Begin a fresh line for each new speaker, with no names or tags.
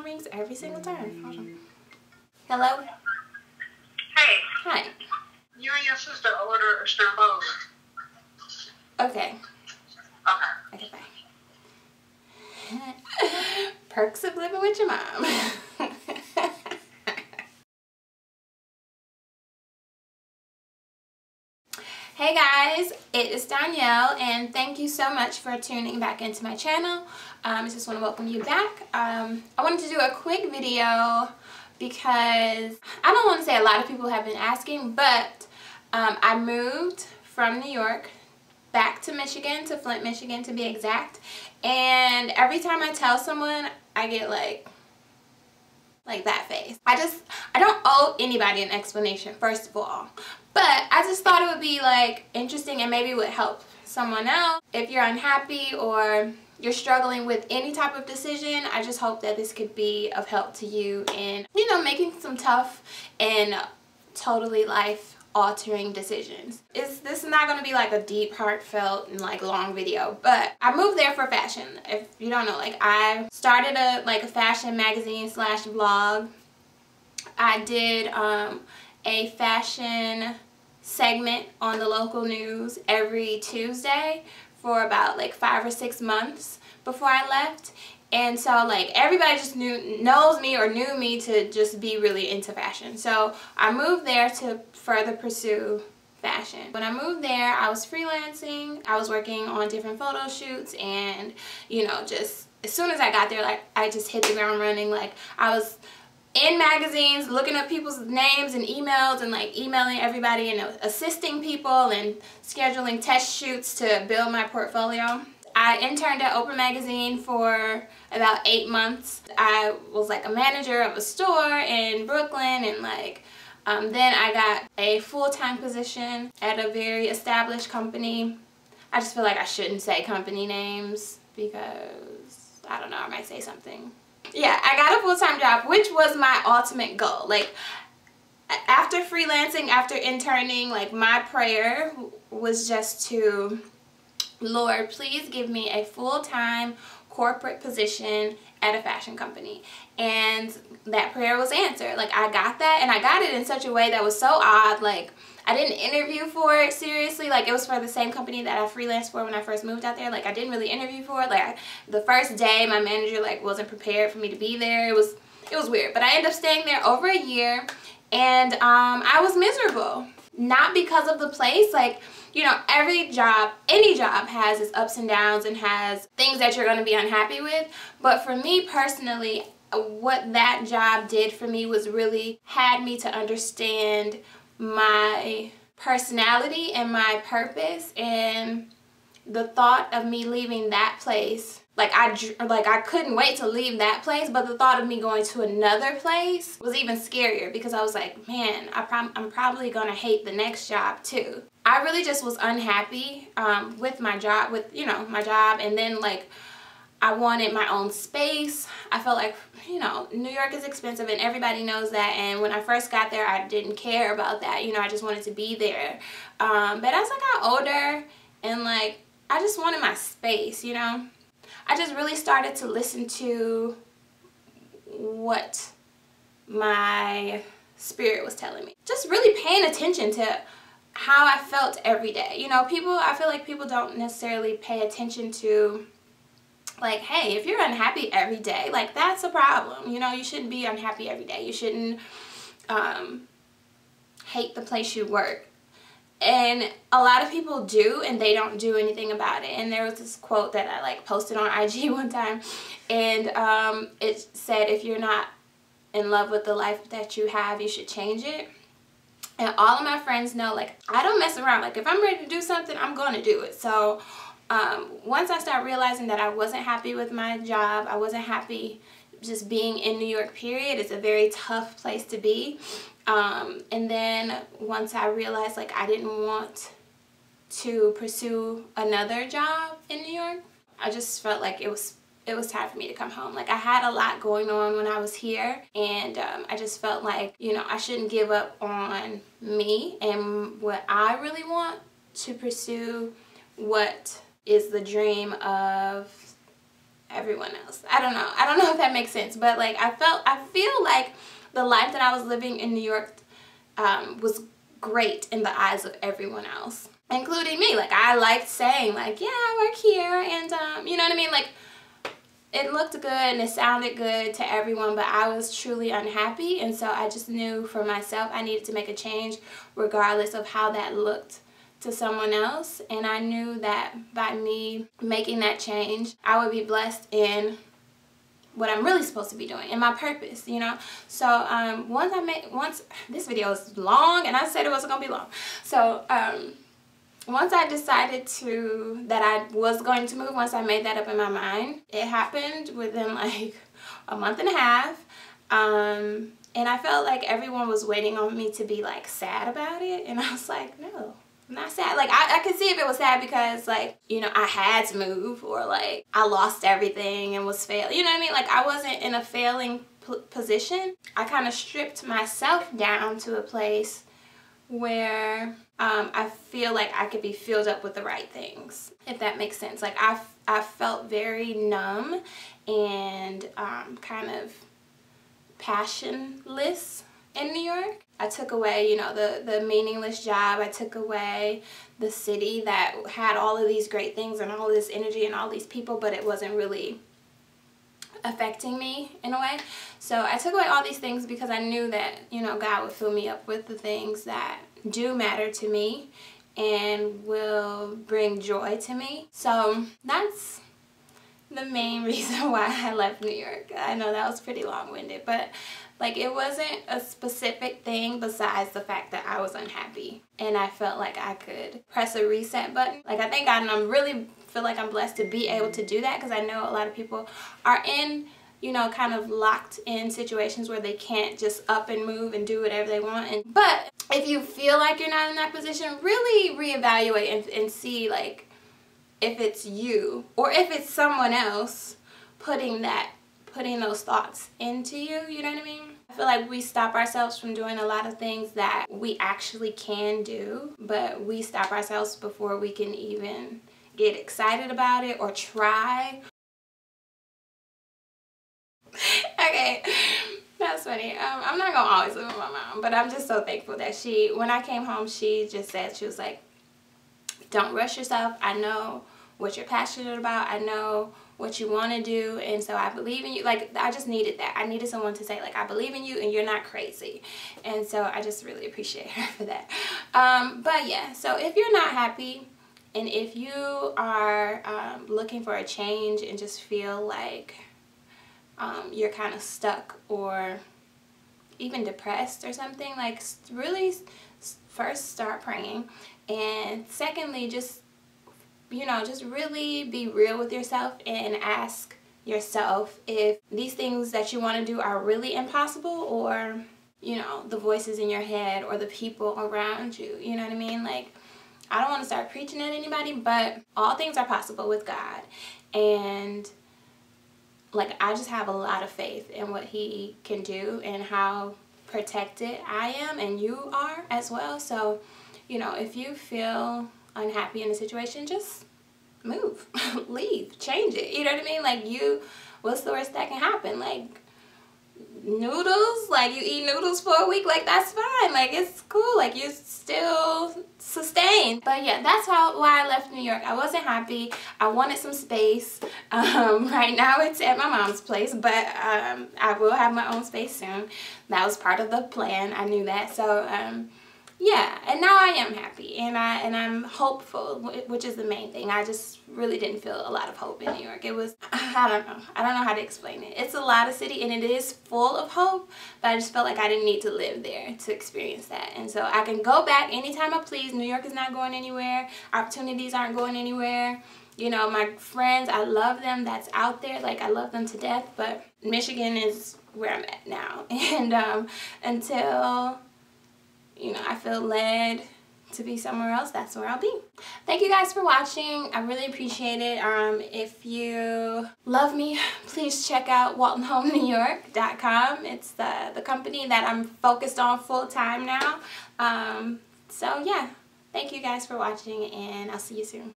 phone rings every single time. Hold on. Hello?
Hey.
Hi.
You and your sister order a stromboli.
Okay.
Okay.
Okay, bye. Perks of living with your mom. Hey guys, it is Danielle and thank you so much for tuning back into my channel. I just want to welcome you back. I wanted to do a quick video because I don't want to say a lot of people have been asking, but I moved from New York back to Michigan, to Flint, Michigan to be exact, and every time I tell someone I get like that face. I don't owe anybody an explanation, first of all, but I just thought it would be like interesting and maybe would help someone else. If you're unhappy or you're struggling with any type of decision, I just hope that this could be of help to you in, you know, making some tough and totally life-altering decisions. This is not going to be like a deep, heartfelt, and like long video, but I moved there for fashion. If you don't know, like I started a fashion magazine slash blog. I did a fashion segment on the local news every Tuesday for about like 5 or 6 months before I left. And so like everybody just knows me or knew me to just be really into fashion. So I moved there to further pursue fashion. When I moved there, I was freelancing. I was working on different photo shoots, and you know, just as soon as I got there, like I just hit the ground running. Like I was in magazines looking up people's names and emails and like emailing everybody and assisting people and scheduling test shoots to build my portfolio. I interned at Oprah magazine for about 8 months. I was like a manager of a store in Brooklyn, and like then I got a full-time position at a very established company. I just feel like I shouldn't say company names because I don't know, I might say something. Yeah, I got a full-time job, which was my ultimate goal. Like after freelancing, after interning, like my prayer was just to, Lord, please give me a full-time corporate position at a fashion company. And that prayer was answered. Like I got that, and I got it in such a way that was so odd. Like I didn't interview for it, seriously. Like it was for the same company that I freelanced for when I first moved out there. Like I didn't really interview for it. Like the first day my manager like wasn't prepared for me to be there. It was weird. But I ended up staying there over a year, and I was miserable. Not because of the place. Like, you know, every job, any job has its ups and downs and has things that you're going to be unhappy with. But for me personally, what that job did for me was really had me to understand my personality and my purpose, and the thought of me leaving that place, like I couldn't wait to leave that place, but the thought of me going to another place was even scarier because I was like, man, I'm probably gonna hate the next job too. I really just was unhappy with my job, my job, and then like I wanted my own space. I felt like, you know, New York is expensive and everybody knows that, and when I first got there I didn't care about that, you know, I just wanted to be there. But as I got older and like I just wanted my space, you know, I just really started to listen to what my spirit was telling me. Just really paying attention to how I felt every day. You know, I feel like people don't necessarily pay attention to, like, hey, if you're unhappy every day, like that's a problem. You know, you shouldn't be unhappy every day. You shouldn't hate the place you work. And a lot of people do, and they don't do anything about it. And there was this quote that I like posted on IG one time, and it said, if you're not in love with the life that you have, you should change it. And all of my friends know, like, I don't mess around. Like, if I'm ready to do something, I'm going to do it. So once I started realizing that I wasn't happy with my job, I wasn't happy just being in New York, period. It's a very tough place to be. And then once I realized like I didn't want to pursue another job in New York, I just felt like it was time for me to come home. Like I had a lot going on when I was here, and I just felt like, you know, I shouldn't give up on me and what I really want to pursue what is the dream of everyone else. I don't know if that makes sense, but like I feel like the life that I was living in New York was great in the eyes of everyone else, including me. Like I liked saying like, yeah, I work here, and you know what I mean? Like it looked good and it sounded good to everyone, but I was truly unhappy, and so I just knew for myself I needed to make a change regardless of how that looked to someone else. And I knew that by me making that change, I would be blessed in what I'm really supposed to be doing, in my purpose, you know. So once this video is long, and I said it wasn't gonna be long, so once I decided that I was going to move, once I made that up in my mind, it happened within like a month and a half. And I felt like everyone was waiting on me to be like sad about it. And I was like, no, I'm not sad. Like I could see if it was sad because like, you know, I had to move, or like I lost everything and was failing. You know what I mean? Like I wasn't in a failing position. I kind of stripped myself down to a place where I feel like I could be filled up with the right things, if that makes sense. Like I felt very numb and kind of passionless in New York. I took away, you know, the meaningless job. I took away the city that had all of these great things and all this energy and all these people, but it wasn't really affecting me in a way. So I took away all these things because I knew that, you know, God would fill me up with the things that do matter to me and will bring joy to me. So that's the main reason why I left New York. I know that was pretty long-winded, but like it wasn't a specific thing besides the fact that I was unhappy and I felt like I could press a reset button. Like I thank God, and I'm really feel like I'm blessed to be able to do that, because I know a lot of people are in, you know, kind of locked in situations where they can't just up and move and do whatever they want. But if you feel like you're not in that position, really reevaluate and see like if it's you or if it's someone else putting those thoughts into you, you know what I mean? I feel like we stop ourselves from doing a lot of things that we actually can do, but we stop ourselves before we can even get excited about it or try. Okay, that's funny. I'm not gonna always live with my mom, but I'm just so thankful that when I came home, she just said, she was like, don't rush yourself. I know what you're passionate about. I know what you want to do, and so I believe in you. Like I just needed that. I needed someone to say like, I believe in you and you're not crazy. And so I just really appreciate her for that. But yeah, so if you're not happy and if you are looking for a change and just feel like you're kind of stuck or even depressed or something, like really first start praying, and secondly just, you know, just really be real with yourself and ask yourself if these things that you want to do are really impossible, or, you know, the voices in your head or the people around you, you know what I mean? Like I don't want to start preaching at anybody, but all things are possible with God. And like I just have a lot of faith in what He can do and how protected I am and you are as well. So, you know, if you feel unhappy in a situation, just move, leave, change it. You know what I mean? Like what's the worst that can happen? Like noodles, like you eat noodles for a week, like that's fine, like it's cool, like you still sustain. But yeah, that's why I left New York. I wasn't happy. I wanted some space. Right now it's at my mom's place, but I will have my own space soon. That was part of the plan. I knew that. So yeah, and now I am happy and I'm hopeful, which is the main thing. I just really didn't feel a lot of hope in New York. It was, I don't know how to explain it. It's a lot of city and it is full of hope, but I just felt like I didn't need to live there to experience that. And so I can go back anytime I please. New York is not going anywhere. Opportunities aren't going anywhere. You know, my friends, I love them that's out there. Like I love them to death, but Michigan is where I'm at now. And until, you know, I feel led to be somewhere else, that's where I'll be. Thank you guys for watching. I really appreciate it. If you love me, please check out WaltonHomeNewYork.com. It's the company that I'm focused on full time now. So yeah, thank you guys for watching, and I'll see you soon.